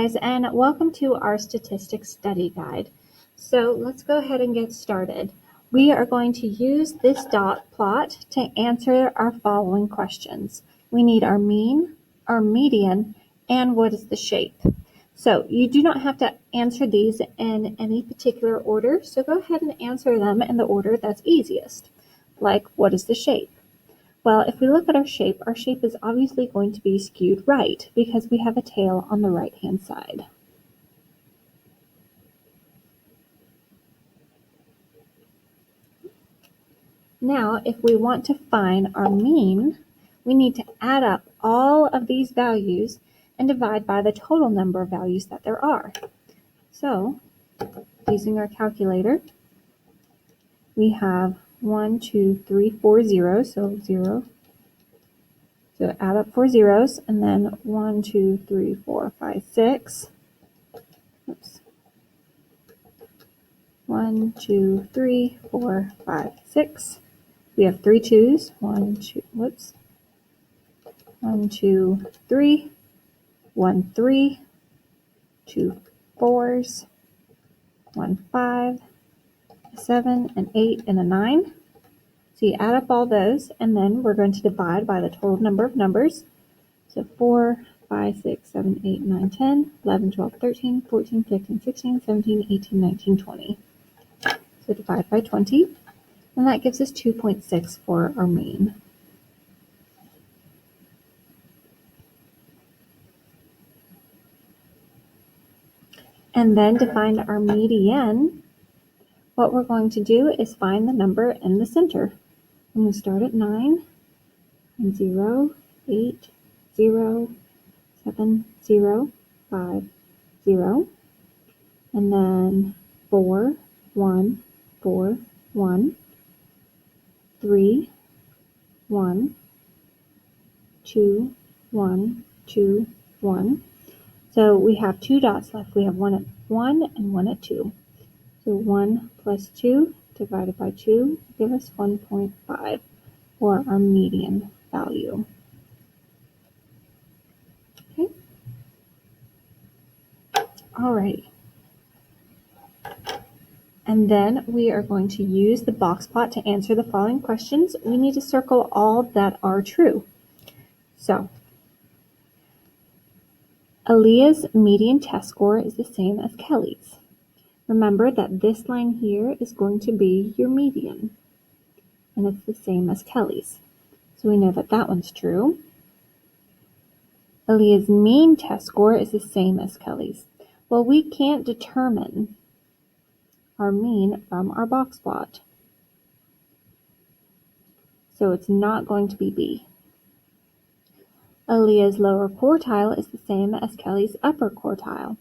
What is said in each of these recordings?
guys, and welcome to our statistics study guide. So let's go ahead and get started. We are going to use this dot plot to answer our following questions. We need our mean, our median, and what is the shape. So you do not have to answer these in any particular order, so go ahead and answer them in the order that's easiest, like what is the shape? Well, if we look at our shape is obviously going to be skewed right because we have a tail on the right-hand side. Now, if we want to find our mean, we need to add up all of these values and divide by the total number of values that there are. So, using our calculator, we have 1, 2, 3, 4 zeros, so 0. So add up 4 zeros, and then 1, 2, 3, 4, 5, 6. Oops. 1, 2, 3, 4, 5, 6. We have 3 2s. 1, 2, whoops. 1, 2, 3. 1 3. 2 4s. 1 5. 7, an 8, and a 9. So you add up all those, and then we're going to divide by the total number of numbers. So 4, 5, 6, 7, 8, 9, 10, 11, 12, 13, 14, 15, 16, 17, 18, 19, 20. So divide by 20, and that gives us 2.6 for our mean. And then to find our median, what we're going to do is find the number in the center. I'm going to start at 9, and 0, 8, 0, 7, 0, 5, 0, and then 4, 1, 4, 1, 3, 1, 2, 1, 2, 1. So we have 2 dots left. We have one at 1 and one at 2. So 1 plus 2 divided by 2 give us 1.5 for our median value. Okay. All right. And then we are going to use the box plot to answer the following questions. We need to circle all that are true. So, Aaliyah's median test score is the same as Kelly's. Remember that this line here is going to be your median, and it's the same as Kelly's. So we know that that one's true. Aaliyah's mean test score is the same as Kelly's. Well, we can't determine our mean from our box plot, so it's not going to be B. Aaliyah's lower quartile is the same as Kelly's upper quartile.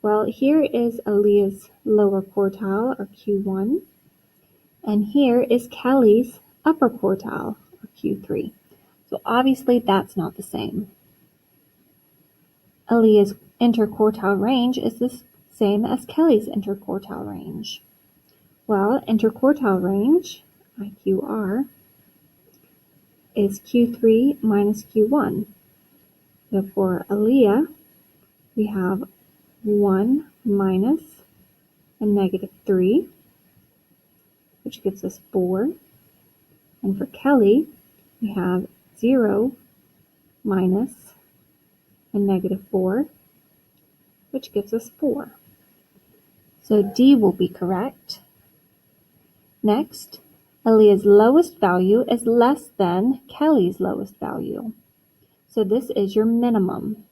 Well, here is Aaliyah's lower quartile, or Q1, and here is Kelly's upper quartile, or Q3. So obviously that's not the same. Aaliyah's interquartile range is the same as Kelly's interquartile range. Well, interquartile range, IQR, is Q3 minus Q1. So for Aaliyah, we have 1 minus a negative 3, which gives us 4. And for Kelly, we have 0 minus a negative 4, which gives us 4. So D will be correct. Next, Aaliyah's lowest value is less than Kelly's lowest value. So this is your minimum.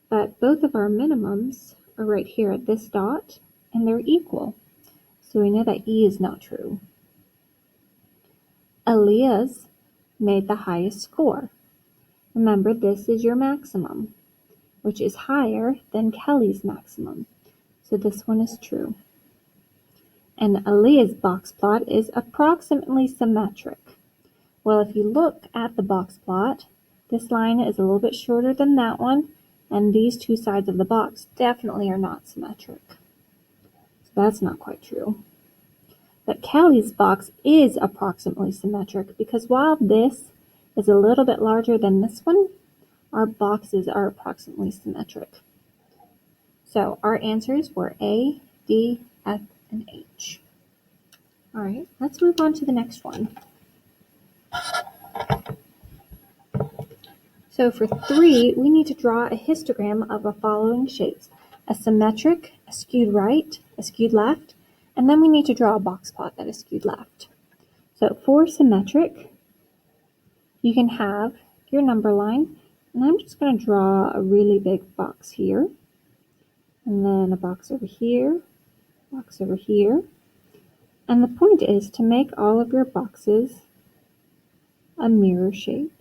But both of our minimums are right here at this dot, and they're equal. So we know that E is not true. Aaliyah's made the highest score. Remember, this is your maximum, which is higher than Kelly's maximum. So this one is true. And Aaliyah's box plot is approximately symmetric. Well, if you look at the box plot, this line is a little bit shorter than that one, and these two sides of the box definitely are not symmetric. So that's not quite true. But Kelly's box is approximately symmetric because while this is a little bit larger than this one, our boxes are approximately symmetric. So our answers were A, D, F, and H. All right, let's move on to the next one. So for 3, we need to draw a histogram of the following shapes: a symmetric, a skewed right, a skewed left, and then we need to draw a box plot that is skewed left. So for symmetric, you can have your number line, and I'm just going to draw a really big box here, and then a box over here, box over here. And the point is to make all of your boxes a mirror shape.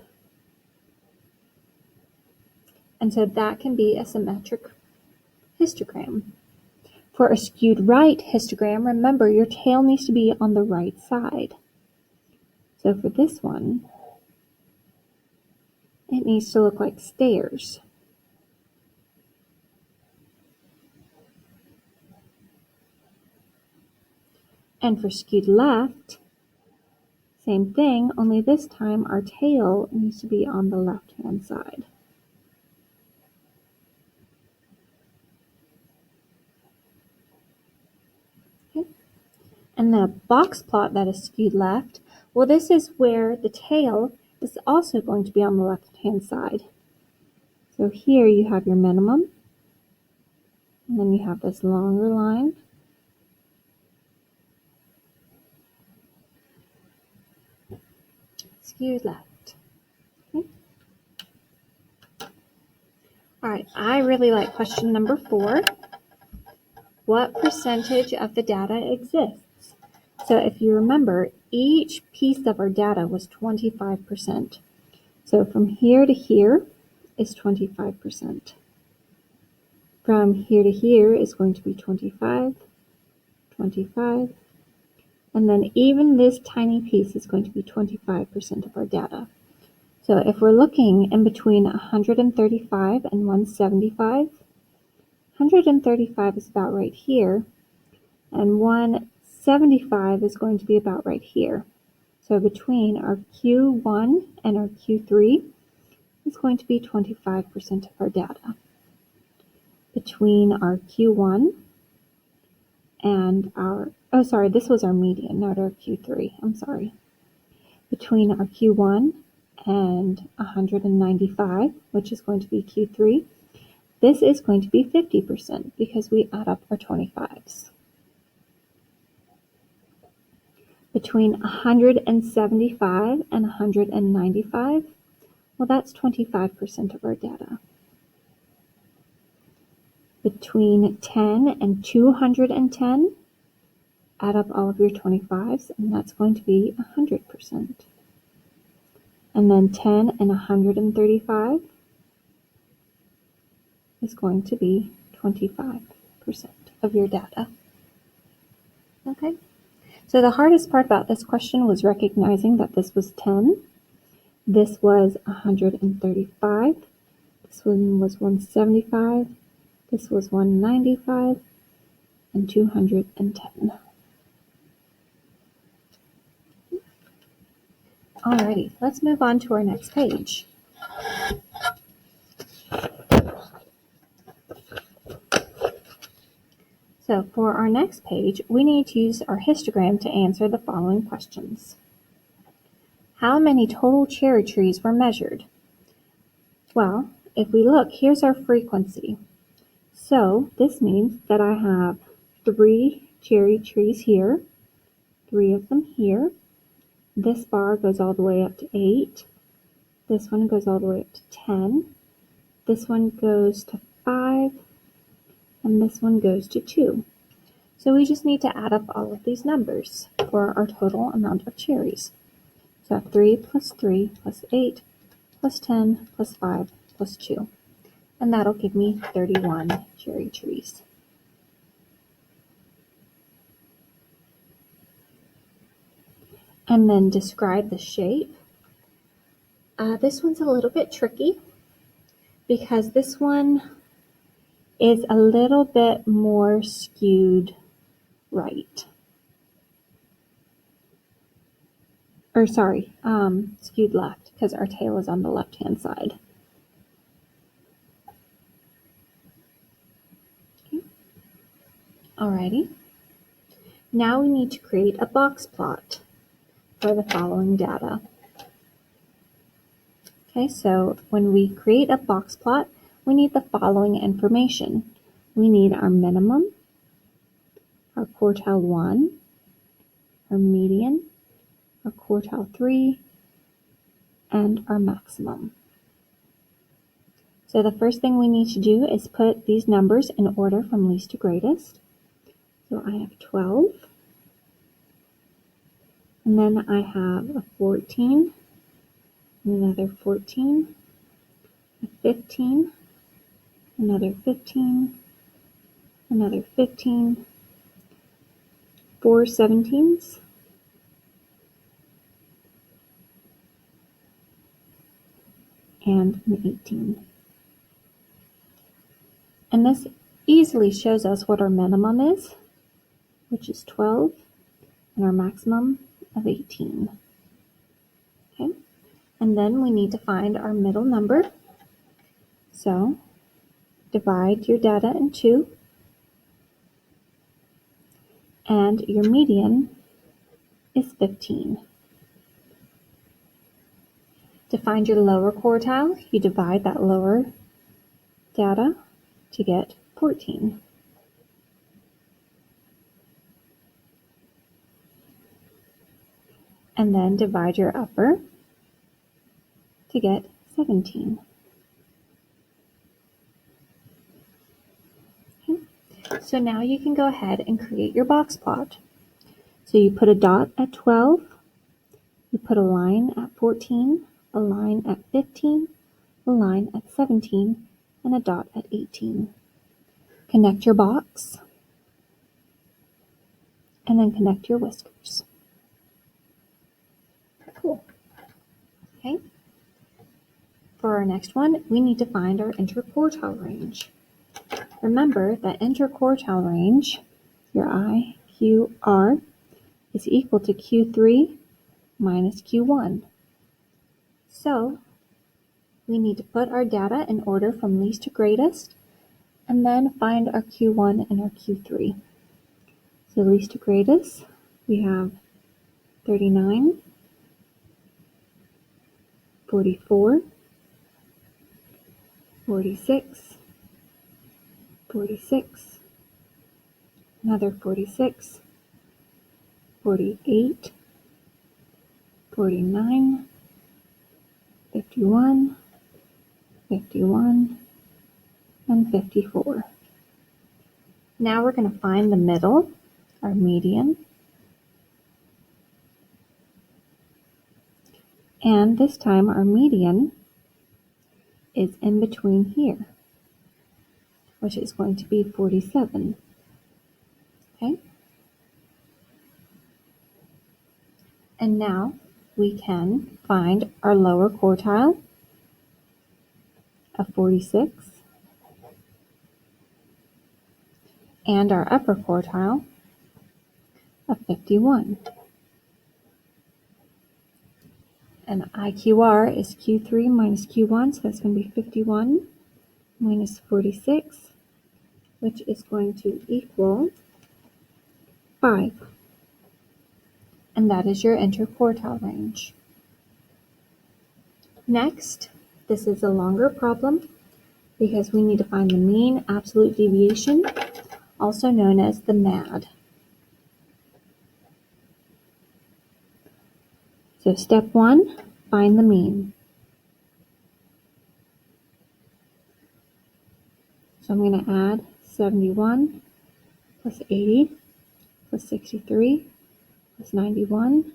And so that can be a symmetric histogram. For a skewed right histogram, remember your tail needs to be on the right side. So for this one, it needs to look like stairs. And for skewed left, same thing, only this time our tail needs to be on the left-hand side. Okay. And then a box plot that is skewed left, well, this is where the tail is also going to be on the left-hand side. So here you have your minimum, and then you have this longer line. Skewed left. Okay. All right, I really like question number 4. What percentage of the data exists? So if you remember, each piece of our data was 25%. So from here to here is 25%. From here to here is going to be 25, 25, and then even this tiny piece is going to be 25% of our data. So if we're looking in between 135 and 175, 135 is about right here, and 175 is going to be about right here. So between our Q1 and our Q3 is going to be 25% of our data. Between our Q1 and our, oh sorry, this was our median, not our Q3, I'm sorry. Between our Q1 and 195, which is going to be Q3, this is going to be 50% because we add up our 25s. Between 175 and 195, well, that's 25% of our data. Between 10 and 210, add up all of your 25s, and that's going to be 100%. And then 10 and 135 is going to be 25% of your data. Okay? So the hardest part about this question was recognizing that this was 10, this was 135, this one was 175, this was 195, and 210. Alrighty, let's move on to our next page. So for our next page, we need to use our histogram to answer the following questions. How many total cherry trees were measured? Well, if we look, here's our frequency. So this means that I have 3 cherry trees here, 3 of them here. This bar goes all the way up to 8. This one goes all the way up to 10. This one goes to 5. And this one goes to 2. So we just need to add up all of these numbers for our total amount of cherries. So 3 plus 3 plus 8 plus 10 plus 5 plus 2. And that'll give me 31 cherry trees. And then describe the shape. This one's a little bit tricky because this one is a little bit more skewed right. Or sorry, skewed left because our tail is on the left-hand side. Alrighty. Now we need to create a box plot for the following data. Okay, so when we create a box plot, we need the following information. We need our minimum, our quartile 1, our median, our quartile 3, and our maximum. So the first thing we need to do is put these numbers in order from least to greatest. So I have 12, and then I have a 14, another 14, a 15, another 15, another 15, 4 17s, and an 18. And this easily shows us what our minimum is, which is 12, and our maximum of 18. Okay, and then we need to find our middle number. So divide your data in 2, and your median is 15. To find your lower quartile, you divide that lower data to get 14. And then divide your upper to get 17. Okay. So now you can go ahead and create your box plot. So you put a dot at 12, you put a line at 14, a line at 15, a line at 17, and a dot at 18. Connect your box, and then connect your whiskers. Cool. Okay. For our next one, we need to find our interquartile range. Remember that interquartile range, your IQR, is equal to Q3 minus Q1. So we need to put our data in order from least to greatest, and then find our Q1 and our Q3. So least to greatest, we have 39, 44, 46, 46, another 46, 48, 49, 51, 51, and 54. Now we're going to find the middle, our median, and this time our median is in between here, which is going to be 47. Okay? And now we can find our lower quartile of 46 and our upper quartile of 51. And IQR is Q3 minus Q1, so that's going to be 51 minus 46, which is going to equal 5. And that is your interquartile range. Next, this is a longer problem because we need to find the mean absolute deviation, also known as the MAD. So step 1, find the mean. So I'm going to add 71 plus 80 plus 63 plus 91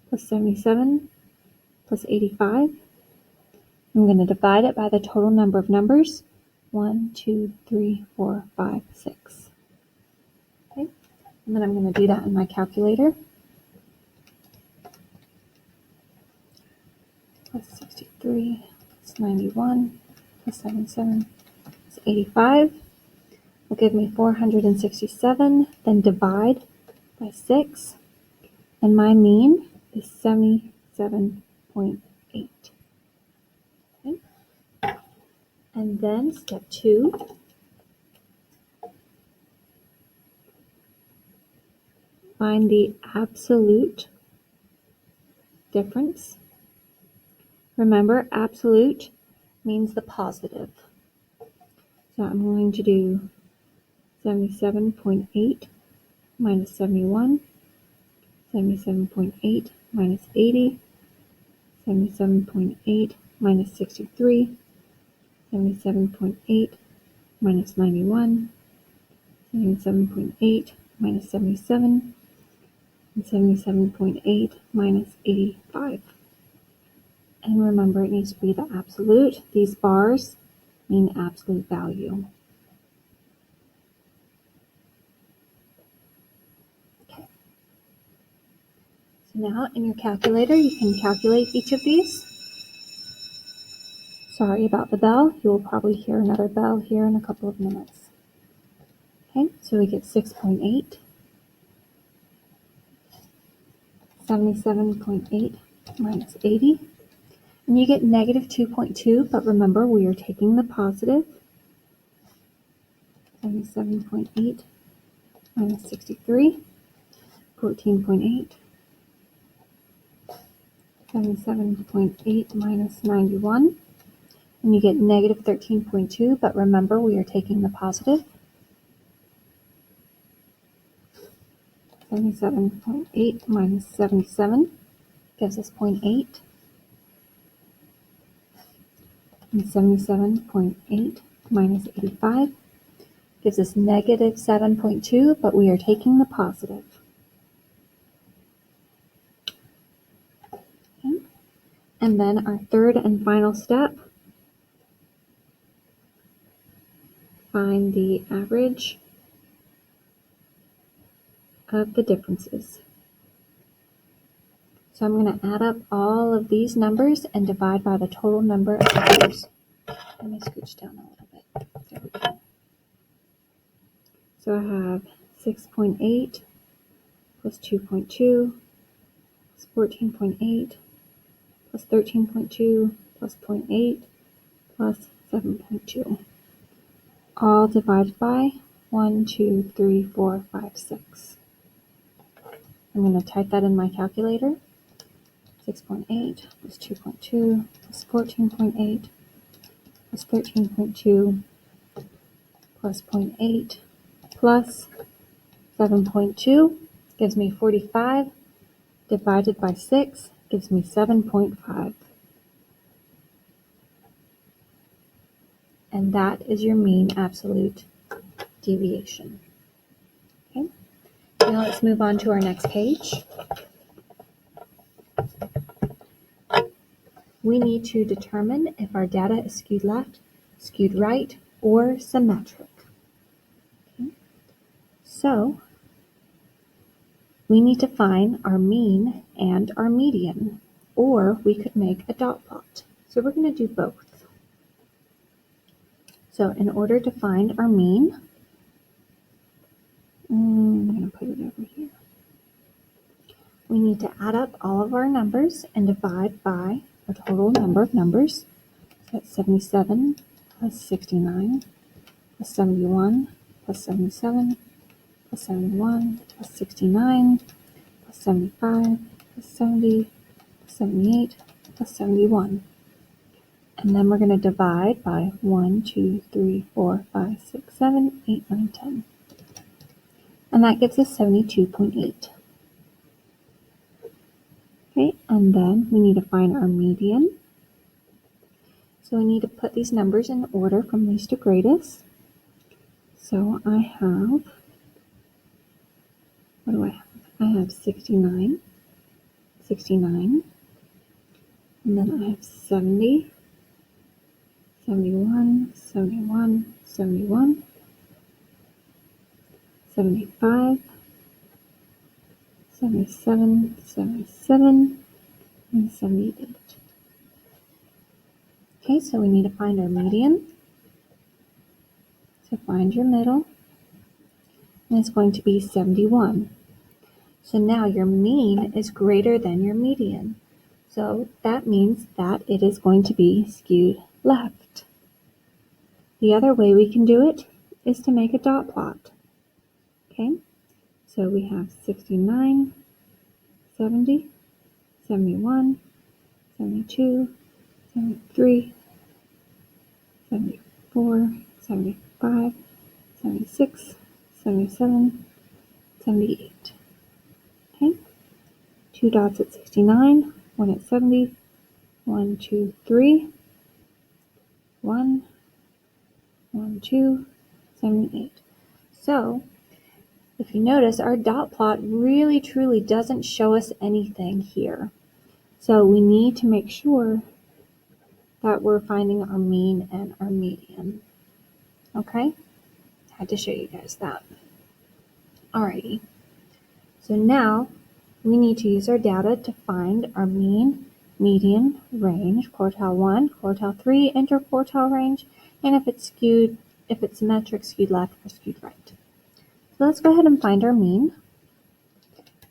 plus 77 plus 85. I'm going to divide it by the total number of numbers, 1, 2, 3, 4, 5, 6. Okay, and then I'm going to do that in my calculator. Plus 63 plus 91 plus 77 plus 85 will give me 467, then divide by 6, and my mean is 77.8. Okay. And then step 2, find the absolute difference. Remember, absolute means the positive. So I'm going to do 77.8 minus 71, 77.8 minus 80, 77.8 minus 63, 77.8 minus 91, 77.8 minus 77, and 77.8 minus 85. And remember, it needs to be the absolute. These bars mean absolute value. Okay. So now in your calculator, you can calculate each of these. Sorry about the bell. You will probably hear another bell here in a couple of minutes. Okay, so we get 6.8, 77.8 minus 80, and you get negative 2.2, but remember we are taking the positive. 77.8 minus 63, 14.8, 77.8 minus 91, and you get negative 13.2, but remember we are taking the positive. 77.8 minus 77 gives us 0.8, and 77.8 minus 85 gives us negative 7.2, but we are taking the positive. Okay. And then our third and final step, find the average of the differences. So I'm going to add up all of these numbers and divide by the total number of numbers. Let me scooch down a little bit. There we go. So I have 6.8 plus 2.2 plus 14.8 plus 13.2 plus 0.8 plus 7.2. All divided by 1, 2, 3, 4, 5, 6. I'm going to type that in my calculator. 6.8 plus 2.2 plus 14.8 plus 13.2 plus 0.8 plus 7.2 gives me 45, divided by 6 gives me 7.5. And that is your mean absolute deviation. Okay, now let's move on to our next page. We need to determine if our data is skewed left, skewed right, or symmetric. Okay. So we need to find our mean and our median, or we could make a dot plot. So we're going to do both. So in order to find our mean, I'm going to put it over here. We need to add up all of our numbers and divide by our total number of numbers. So that's 77 plus 69 plus 71 plus 77 plus 71 plus 69 plus 75 plus 70 plus 78 plus 71. And then we're going to divide by 1, 2, 3, 4, 5, 6, 7, 8, 9, 10. And that gives us 72.8. Okay, and then we need to find our median. So we need to put these numbers in order from least to greatest. So I have, what do I have? I have 69, 69, and then I have 70, 71, 71, 71, 75, 77, 77, and 78. Okay, so we need to find our median. So find your middle, and it's going to be 71. So now your mean is greater than your median. So that means that it is going to be skewed left. The other way we can do it is to make a dot plot. Okay, So we have 69, 70, 71, 72, 73, 74, 75, 76, 77, 78. Okay, 2 dots at 69, 1 at 70, 1, 2, 3, 1, 1, 2, 78. So if you notice, our dot plot really truly doesn't show us anything here. So we need to make sure that we're finding our mean and our median. Okay? Had to show you guys that. Alrighty. So now we need to use our data to find our mean, median, range, quartile 1, quartile 3, interquartile range, and if it's symmetric, skewed left, or skewed right. So let's go ahead and find our mean.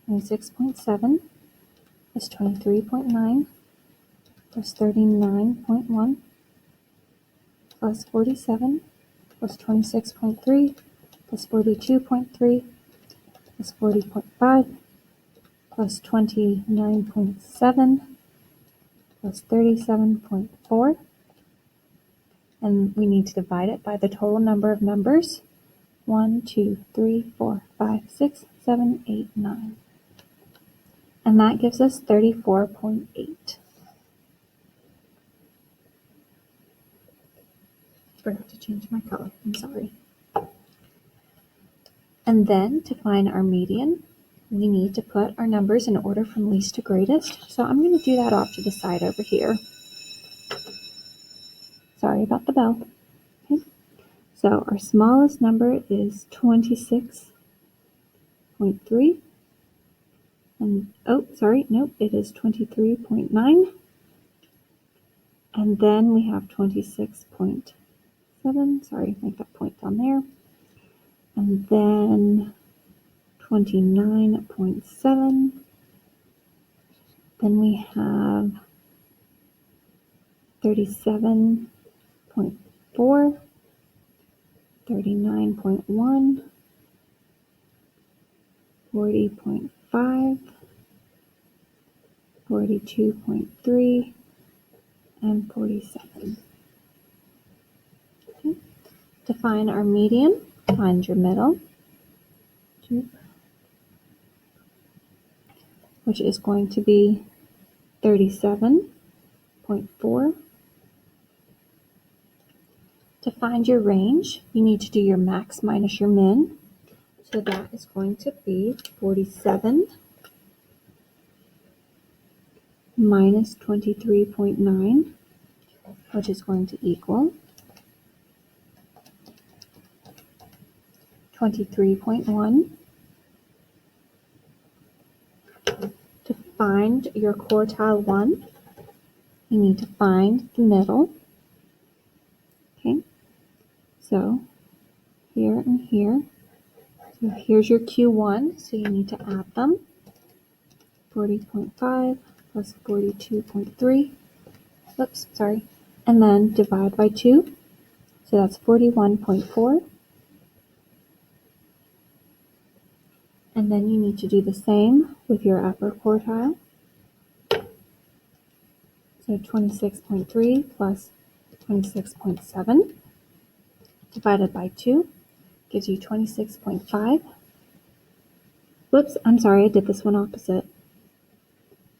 26.7 is 23.9 plus 39.1 plus 47 plus 26.3 plus 42.3 plus 40.5 plus 29.7 plus 37.4, and we need to divide it by the total number of numbers. 1, 2, 3, 4, 5, 6, 7, 8, 9. And that gives us 34.8. Forgot to change my color, I'm sorry. And then to find our median, we need to put our numbers in order from least to greatest. So I'm going to do that off to the side over here. Sorry about the bell. Okay. So our smallest number is 26.3. And it is 23.9. And then we have 26.7. Sorry, make that point down there. And then 29.7. Then we have 37.4, 39.1, 40.5, 42.3, and 47. Okay. To find our median, find your middle, which is going to be 37.4. To find your range, you need to do your max minus your min. So that is going to be 47 minus 23.9, which is going to equal 23.1. To find your quartile 1, you need to find the middle. Okay, so here and here. So here's your Q1, so you need to add them. 40.5 plus 42.3. Oops, sorry. And then divide by 2. So that's 41.4. And then you need to do the same with your upper quartile. So 26.3 plus 26.7 divided by 2 gives you 26.5. Whoops, I'm sorry, I did this one opposite.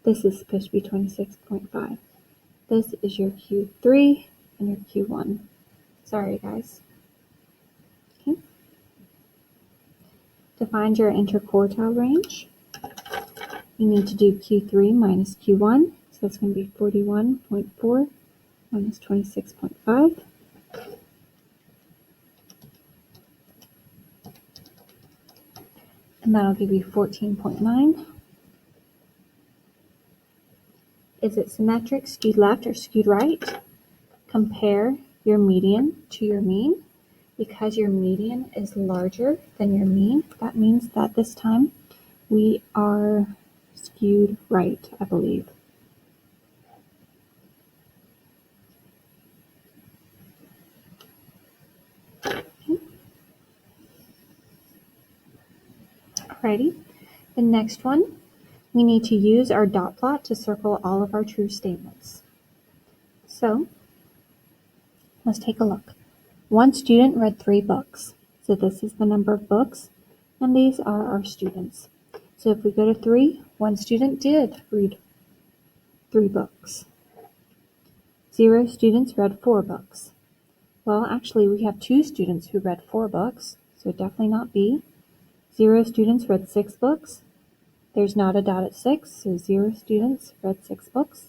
This is supposed to be 26.5. This is your Q3 and your Q1. Sorry, guys. Okay. To find your interquartile range, you need to do Q3 minus Q1. So that's going to be 41.4 minus 26.5. And that'll give you 14.9. Is it symmetric, skewed left, or skewed right? Compare your median to your mean. Because your median is larger than your mean, that means that this time we are skewed right, I believe. Alrighty, the next one, we need to use our dot plot to circle all of our true statements. So let's take a look. One student read 3 books. So this is the number of books, and these are our students. So if we go to 3, one student did read 3 books. 0 students read 4 books. Well, actually, we have 2 students who read 4 books, so definitely not B. 0 students read 6 books. There's not a dot at 6, so 0 students read 6 books.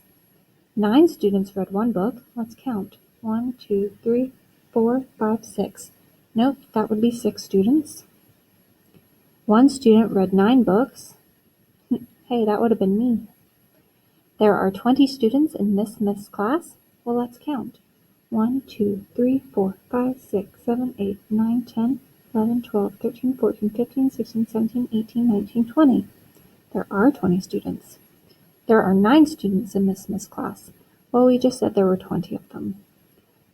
9 students read 1 book. Let's count. 1, 2, 3, 4, 5, 6. Nope, that would be 6 students. 1 student read 9 books. Hey, that would have been me. There are 20 students in Miss class. Well, let's count. 1, 2, 3, 4, 5, 6, 7, 8, 9, 10, 11, 12, 13, 14, 15, 16, 17, 18, 19, 20. There are 20 students. There are 9 students in Miss class. Well, we just said there were 20 of them.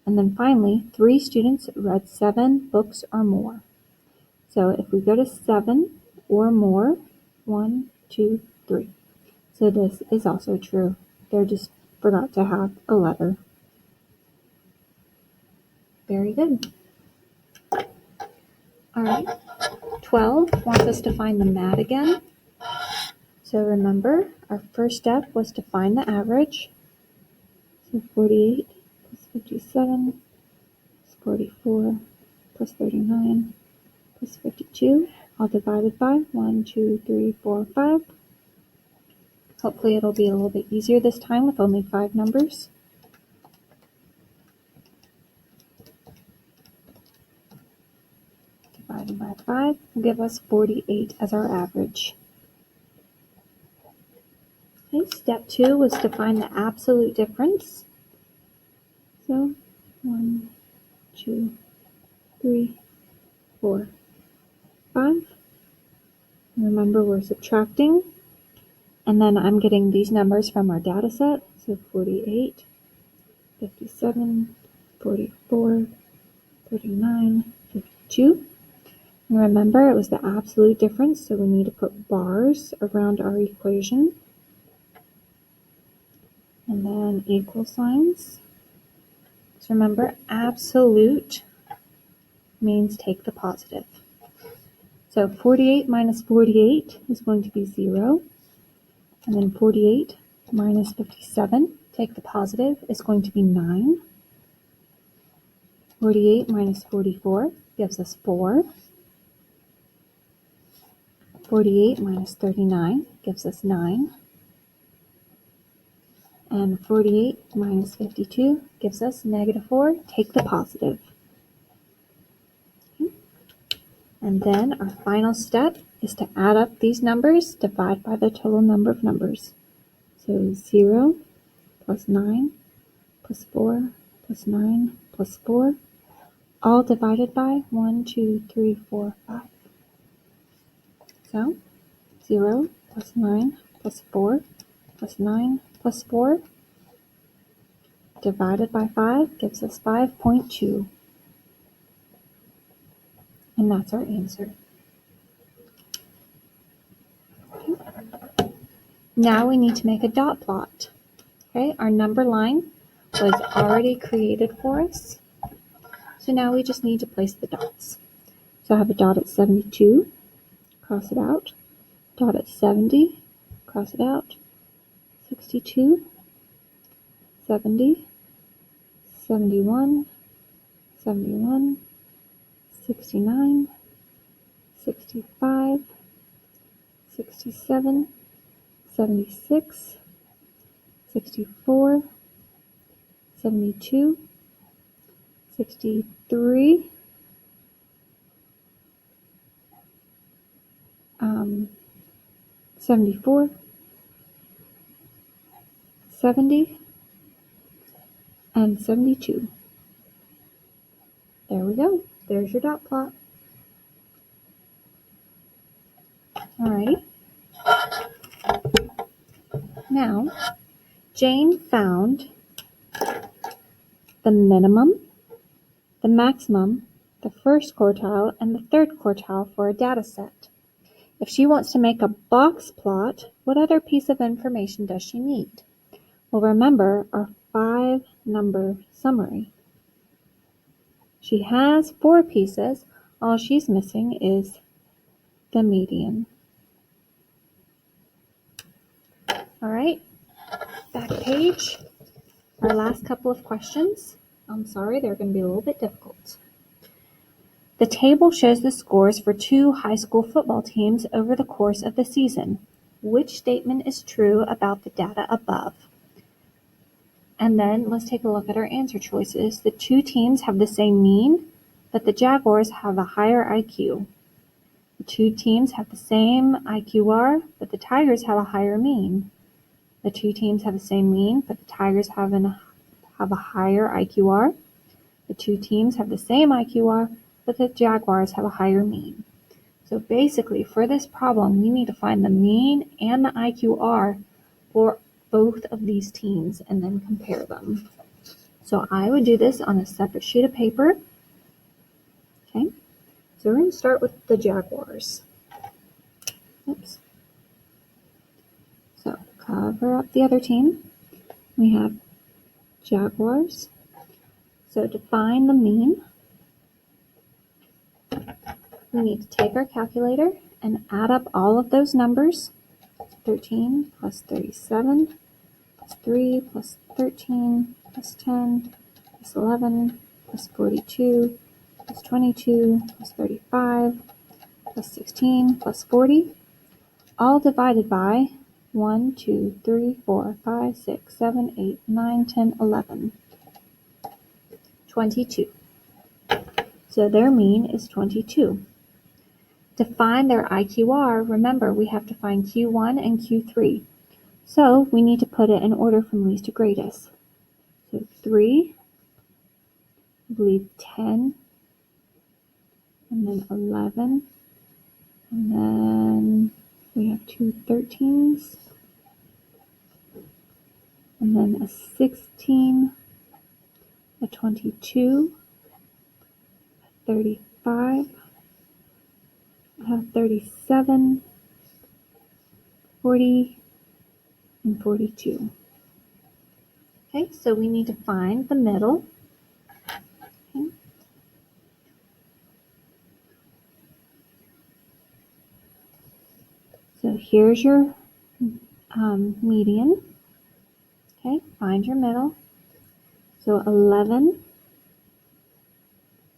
And then finally, 3 students read 7 books or more. So if we go to 7 or more, 1, 2, 3. So this is also true. They just forgot to have a letter. Very good. All right. 12 wants us to find the MAD again. So remember, our first step was to find the average. So 48 plus 57 plus 44 plus 39 plus 52, all divided by 1, 2, 3, 4, 5. Hopefully it'll be a little bit easier this time with only 5 numbers. Divided by 5 will give us 48 as our average. Okay, step 2 was to find the absolute difference. So 1, 2, 3, 4, 5. Remember, we're subtracting. And then I'm getting these numbers from our data set. So 48, 57, 44, 39, 52. And remember, it was the absolute difference, so we need to put bars around our equation. And then equal signs. So remember, absolute means take the positive. So 48 minus 48 is going to be 0. And then 48 minus 57, take the positive, is going to be 9. 48 minus 44 gives us 4. 48 minus 39 gives us 9. And 48 minus 52 gives us -4. Take the positive. Okay. And then our final step is to add up these numbers, divide by the total number of numbers. So 0 plus 9 plus 4 plus 9 plus 4, all divided by 1, 2, 3, 4, 5. So 0 plus 9 plus 4 plus 9 plus 4 divided by 5 gives us 5.2. And that's our answer. Okay. Now we need to make a dot plot. Okay, our number line was already created for us. So now we just need to place the dots. So I have a dot at 72, cross it out. Dot at 70, cross it out. 62, 70, 71, 71, 69, 65, 67, 76, 64, 72, 63, 74, 70, and 72. There we go. There's your dot plot. Alrighty. Now, Jane found the minimum, the maximum, the first quartile, and the third quartile for a data set. If she wants to make a box plot, what other piece of information does she need? Well, remember our 5-number summary. She has 4 pieces. All she's missing is the median. All right, back page. Our last couple of questions. I'm sorry, they're going to be a little bit difficult. The table shows the scores for 2 high school football teams over the course of the season. Which statement is true about the data above? And then let's take a look at our answer choices. The 2 teams have the same mean, but the Jaguars have a higher IQ. The 2 teams have the same IQR, but the Tigers have a higher mean. The 2 teams have the same mean, but the Tigers have a higher IQR. The 2 teams have the same IQR, but the Jaguars have a higher mean. So basically, for this problem, you need to find the mean and the IQR for both of these teams and then compare them. So I would do this on a separate sheet of paper. Okay, so we're going to start with the Jaguars. Oops. So cover up the other team. We have Jaguars. So to find the mean, we need to take our calculator and add up all of those numbers. 13 plus 37 plus 3 plus 13 plus 10 plus 11 plus 42 plus 22 plus 35 plus 16 plus 40, all divided by 1, 2, 3, 4, 5, 6, 7, 8, 9, 10, 11. 22. So their mean is 22. To find their IQR, remember we have to find Q1 and Q3. So we need to put it in order from least to greatest. So 3, I believe 10, and then 11, and then we have 2 13s, and then a 16, a 22, a 35, a 37, 40, and 42. Okay, so we need to find the middle. Okay. So here's your median. Okay, find your middle. So 11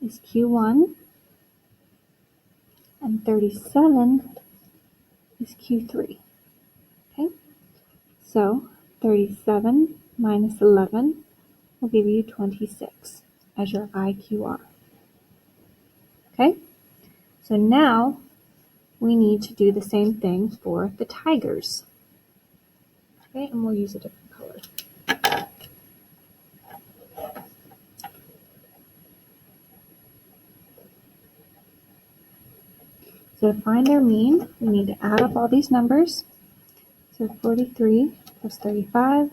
is Q1, and 37 is Q3. Okay, so 37 minus 11 will give you 26 as your IQR. Okay, so now we need to do the same thing for the Tigers. Okay, and we'll use a different color. So to find their mean, we need to add up all these numbers. So 43 plus 35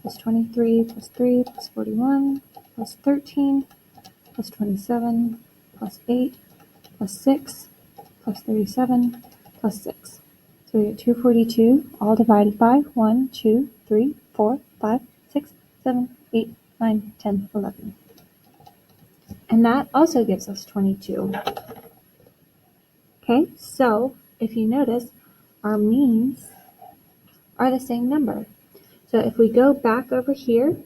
plus 23 plus 3 plus 41 plus 13 plus 27 plus 8 plus 6 plus 37 plus 6. So we get 242 all divided by 1, 2, 3, 4, 5, 6, 7, 8, 9, 10, 11. And that also gives us 22. Okay, so if you notice, our means are the same number. So if we go back over here,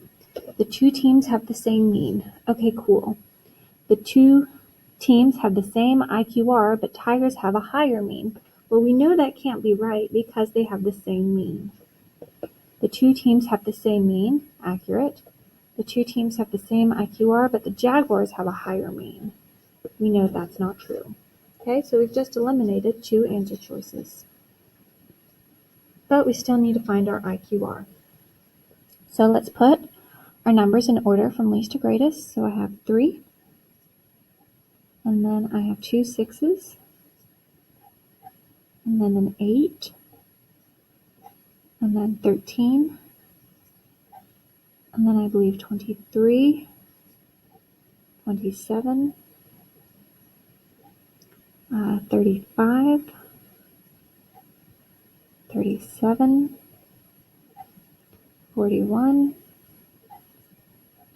the 2 teams have the same mean. Okay, cool. The 2 teams have the same IQR, but Tigers have a higher mean. Well, we know that can't be right because they have the same mean. The 2 teams have the same mean, accurate. The 2 teams have the same IQR, but the Jaguars have a higher mean. We know that's not true. Okay, so we've just eliminated 2 answer choices. But we still need to find our IQR. So let's put our numbers in order from least to greatest. So I have 3, and then I have 2 6s, and then an 8, and then 13, and then I believe 23, 27, 35, 37, 41,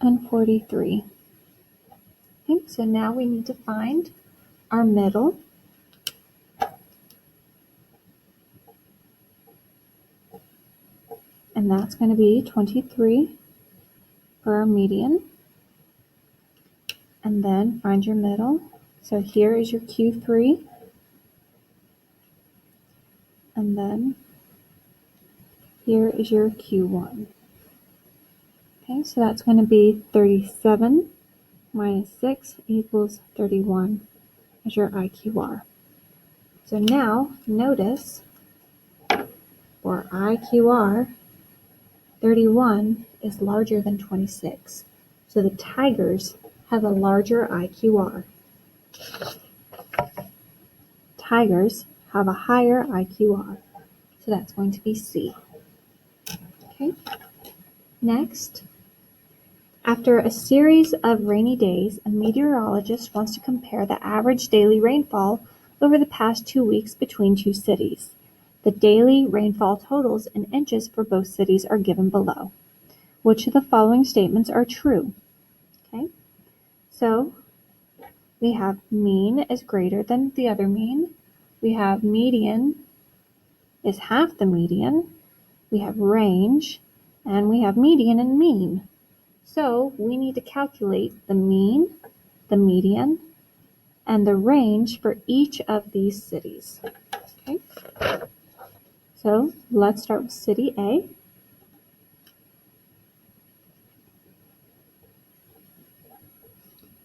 and 43. Okay, so now we need to find our middle. And that's going to be 23 for our median. And then find your middle. So here is your Q3. And then here is your Q1. Okay, so that's going to be 37 minus 6 equals 31 as your IQR. So now notice for IQR, 31 is larger than 26. So the tigers have a larger IQR. Tigers have a higher IQR. So that's going to be C. Okay. Next, after a series of rainy days, a meteorologist wants to compare the average daily rainfall over the past 2 weeks between two cities. The daily rainfall totals in inches for both cities are given below. Which of the following statements are true? Okay, so we have mean is greater than the other mean. We have median is half the median. We have range, and we have median and mean. So we need to calculate the mean, the median, and the range for each of these cities. Okay, so let's start with city A.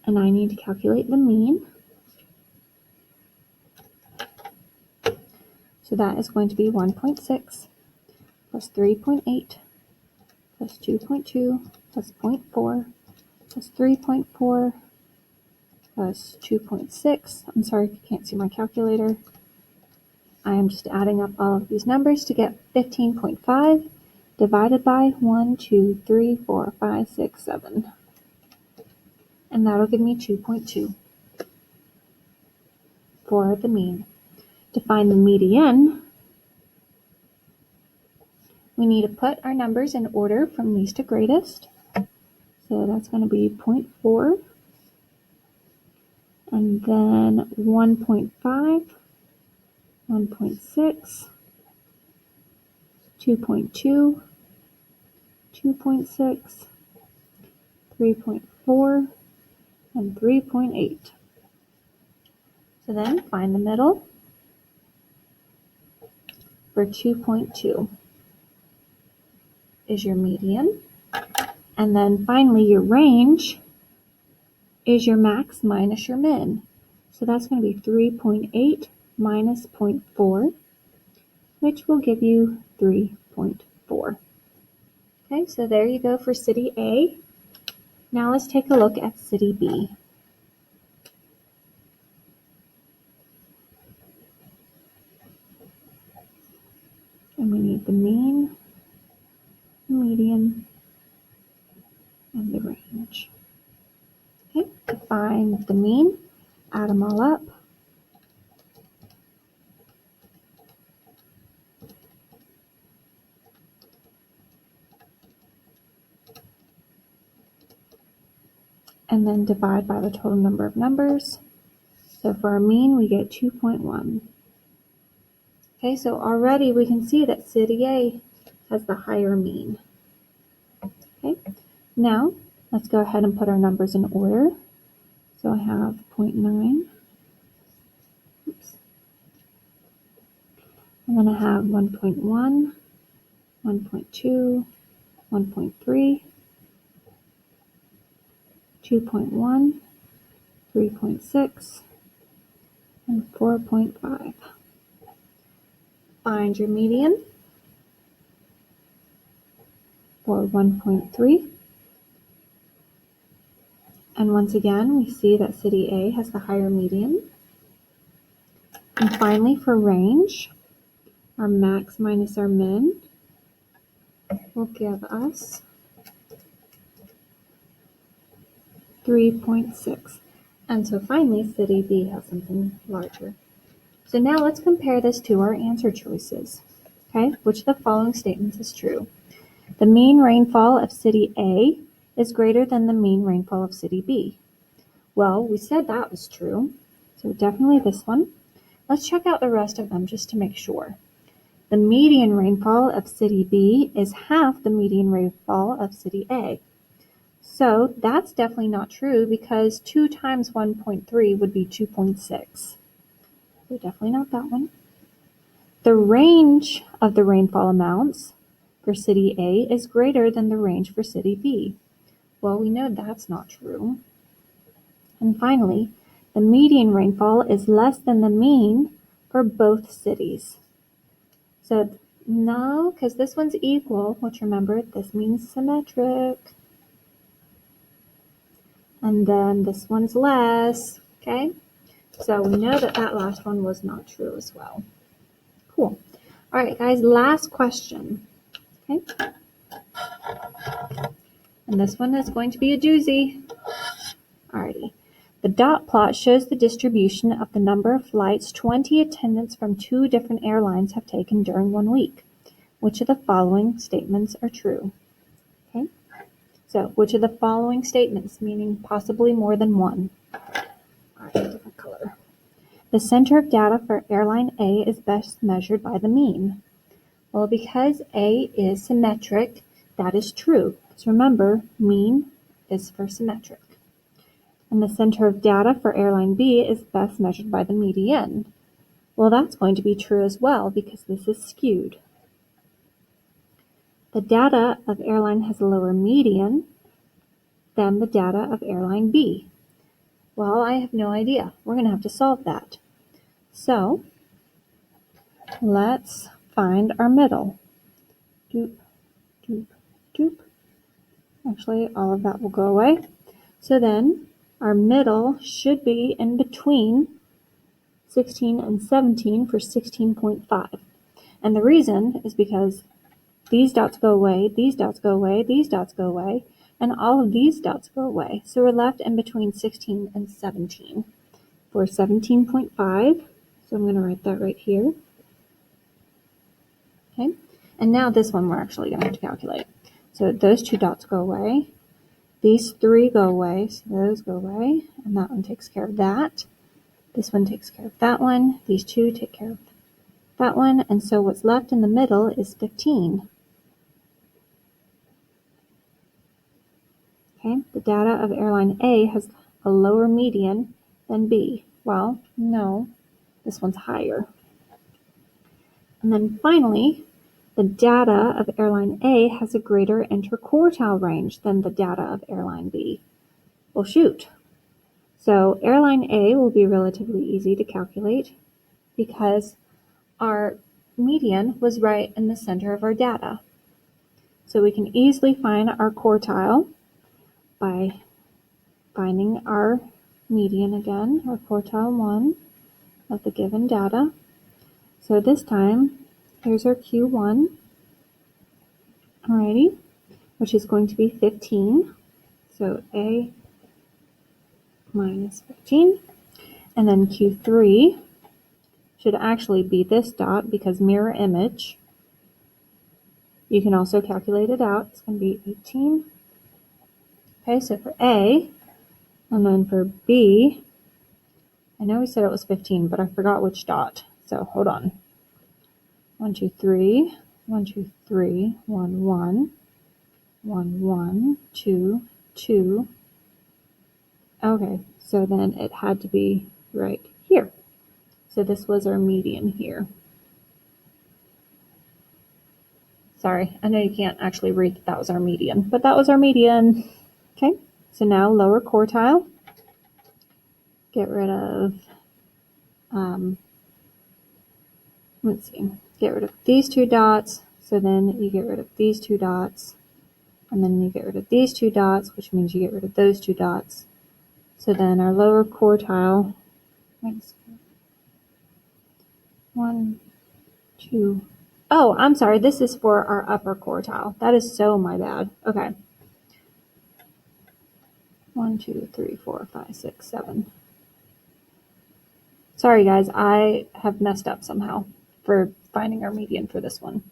And I need to calculate the mean. So that is going to be 1.6 plus 3.8 plus 2.2 plus 0.4 plus 3.4 plus 2.6. I'm sorry if you can't see my calculator. I am just adding up all of these numbers to get 15.5 divided by 1, 2, 3, 4, 5, 6, 7. And that'll give me 2.2 for the mean. To find the median, we need to put our numbers in order from least to greatest. So that's going to be 0.4, and then 1.5, 1.6, 2.2, 2.6, 3.4, and 3.8. So then find the middle for 2.2 is your median. And then finally your range is your max minus your min. So that's going to be 3.8 minus 0.4, which will give you 3.4. Okay, so there you go for city A. Now let's take a look at city B. And we need the mean, the median, and the range. Okay, to find the mean, add them all up. And then divide by the total number of numbers. So for our mean, we get 2.1. Okay, so already we can see that city A has the higher mean. Okay, now let's go ahead and put our numbers in order. So I have 0.9. Oops. And then I have 1.1, 1.2, 1.3, 2.1, 3.6, and 4.5. Find your median for 1.3. And once again, we see that city A has the higher median. And finally, for range, our max minus our min will give us 3.6. And so finally, city B has something larger. So now let's compare this to our answer choices. Okay, which of the following statements is true? The mean rainfall of city A is greater than the mean rainfall of city B. Well, we said that was true, so definitely this one. Let's check out the rest of them just to make sure. The median rainfall of city B is half the median rainfall of city A. So that's definitely not true because 2 times 1.3 would be 2.6. So definitely not that one. The range of the rainfall amounts for city A is greater than the range for city B. Well, we know that's not true. And finally, the median rainfall is less than the mean for both cities. So no, because this one's equal, which remember, this means symmetric. And then this one's less, okay? So we know that that last one was not true as well. Cool. All right, guys, last question, okay? And this one is going to be a doozy. Alrighty. The dot plot shows the distribution of the number of flights 20 attendants from 2 different airlines have taken during 1 week. Which of the following statements are true? Okay. So, which of the following statements, meaning possibly more than one? Alright, different color. The center of data for airline A is best measured by the mean. Well, because A is symmetric, that is true. So remember, mean is for symmetric. And the center of data for airline B is best measured by the median. Well, that's going to be true as well because this is skewed. The data of airline has a lower median than the data of airline B. Well, I have no idea. We're going to have to solve that. So, let's find our middle. Doop, doop, doop. Actually, all of that will go away. So then, our middle should be in between 16 and 17 for 16.5. And the reason is because these dots go away, these dots go away, these dots go away, and all of these dots go away. So we're left in between 16 and 17 for 17.5. So I'm going to write that right here. Okay, and now this one we're actually going to have to calculate. So those 2 dots go away. These 3 go away, so those go away, and that one takes care of that. This one takes care of that one. These 2 take care of that one, and so what's left in the middle is 15. Okay, the data of airline A has a lower median than B. Well, no, this one's higher. And then finally, the data of airline A has a greater interquartile range than the data of airline B. Well, shoot. So airline A will be relatively easy to calculate because our median was right in the center of our data. So we can easily find our quartile by finding our median again, or quartile 1 of the given data. So this time, here's our Q1, alrighty, which is going to be 15. So A minus 15. And then Q3 should actually be this dot because mirror image. You can also calculate it out. It's going to be 18. Okay, so for A, and then for B, I know we said it was 15, but I forgot which dot. So hold on. 1, 2, 3, 1, 2, 3, 1, 1, 1, 1, 2, 2. Okay, so then it had to be right here. So this was our median here. Sorry, I know you can't actually read that was our median, but that was our median. Okay, so now lower quartile. Get rid of, let's see, get rid of these 2 dots. So then you get rid of these 2 dots, and then you get rid of these 2 dots, which means you get rid of those 2 dots. So then our lower quartile, 1, 2. Oh, I'm sorry. This is for our upper quartile. That is so my bad. Okay. 1, 2, 3, 4, 5, 6, 7. Sorry, guys. I have messed up somehow. For finding our median for this one.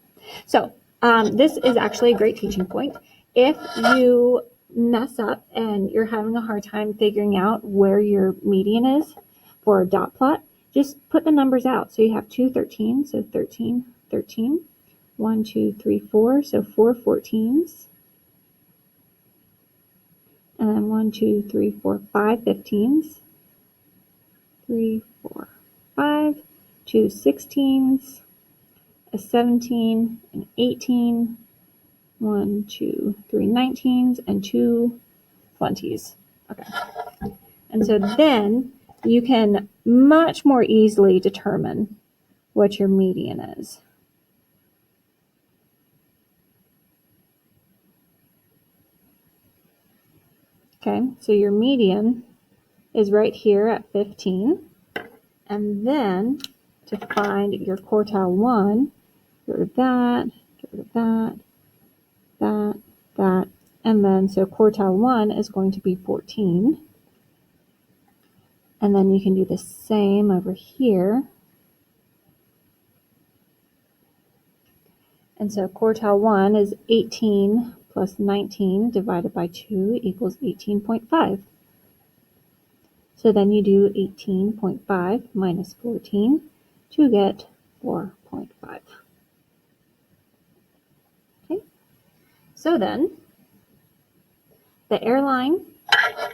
So this is actually a great teaching point. If you mess up and you're having a hard time figuring out where your median is for a dot plot, just put the numbers out. So you have 2 13s, so 13, 13, 1, 2, 3, 4, so 4 14s. And then 1, 2, 3, 4, 5 15s. 3, 4, 5, 2 16s, a 17, an 18, 1, 2, 3 19s, and 2 20s. Okay. And so then you can much more easily determine what your median is. Okay, so your median is right here at 15. And then to find your quartile 1, get rid of that, get rid of that, that, and then so quartile 1 is going to be 14. And then you can do the same over here. And so quartile 1 is 18 plus 19 divided by 2 equals 18.5. So then you do 18.5 minus 14 to get 4.5. Okay. So then the airline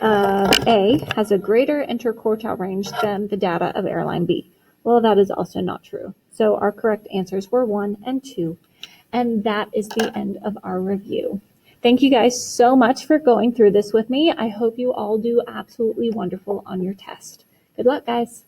A has a greater interquartile range than the data of airline B. Well, that is also not true. So our correct answers were 1 and 2. And that is the end of our review. Thank you guys so much for going through this with me. I hope you all do absolutely wonderful on your test. Good luck, guys.